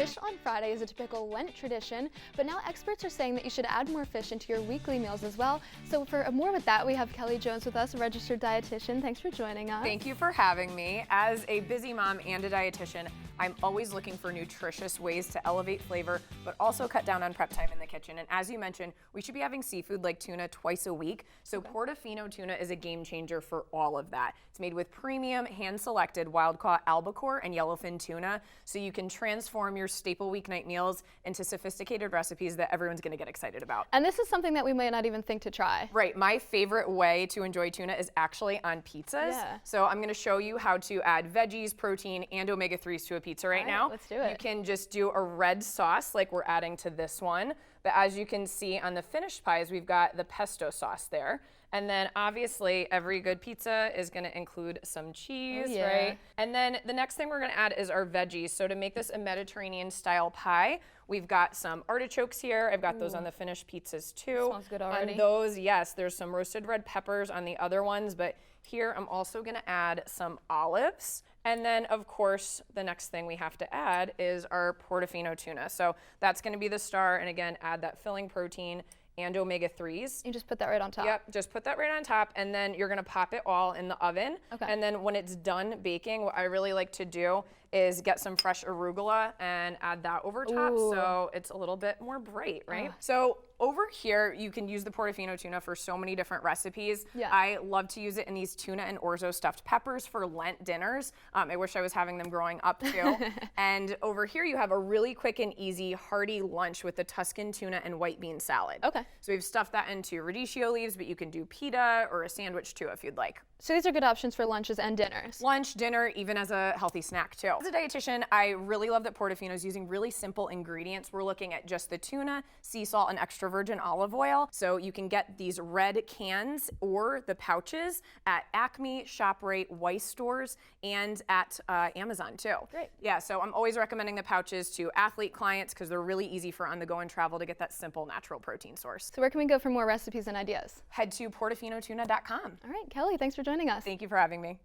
Fish on Friday is a typical Lent tradition, but now experts are saying that you should add more fish into your weekly meals as well. So for more with that, we have Kelly Jones with us, a registered dietitian. Thanks for joining us. Thank you for having me. As a busy mom and a dietitian, I'm always looking for nutritious ways to elevate flavor, but also cut down on prep time in the kitchen. And as you mentioned, we should be having seafood like tuna twice a week. So Portofino tuna is a game changer for all of that. It's made with premium, hand-selected, wild-caught albacore and yellowfin tuna, so you can transform your staple weeknight meals into sophisticated recipes that everyone's gonna get excited about. And this is something that we might not even think to try. Right, my favorite way to enjoy tuna is actually on pizzas. Yeah. So I'm gonna show you how to add veggies, protein, and omega-3s to a pizza right now. Let's do it. You can just do a red sauce like we're adding to this one. But as you can see on the finished pies, we've got the pesto sauce there. And then obviously every good pizza is gonna include some cheese, right? And then the next thing we're gonna add is our veggies. So to make this a Mediterranean style pie, we've got some artichokes here. I've got those on the finished pizzas too. Smells good already. On those, yes, there's some roasted red peppers on the other ones, but here I'm also gonna add some olives. And then of course, the next thing we have to add is our Portofino tuna. So that's gonna be the star, and again, add that filling protein and omega-3s. You just put that right on top. Yep, just put that right on top, and then you're gonna pop it all in the oven. Okay. And then when it's done baking, what I really like to do is get some fresh arugula and add that over top. Ooh. So it's a little bit more bright, right? So over here, you can use the Portofino tuna for so many different recipes. Yeah. I love to use it in these tuna and orzo stuffed peppers for Lent dinners. I wish I was having them growing up too. And over here, you have a really quick and easy hearty lunch with the Tuscan tuna and white bean salad. Okay. So we've stuffed that into radicchio leaves, but you can do pita or a sandwich too if you'd like. So these are good options for lunches and dinners. Lunch, dinner, even as a healthy snack too. As a dietitian, I really love that Portofino is using really simple ingredients. We're looking at just the tuna, sea salt, and extra virgin olive oil. So you can get these red cans or the pouches at Acme, ShopRite, Weiss stores, and at Amazon too. Great. Yeah, so I'm always recommending the pouches to athlete clients because they're really easy for on the go and travel to get that simple natural protein source. So where can we go for more recipes and ideas? Head to portofinotuna.com. All right, Kelly, thanks for joining us. Thank you for having me.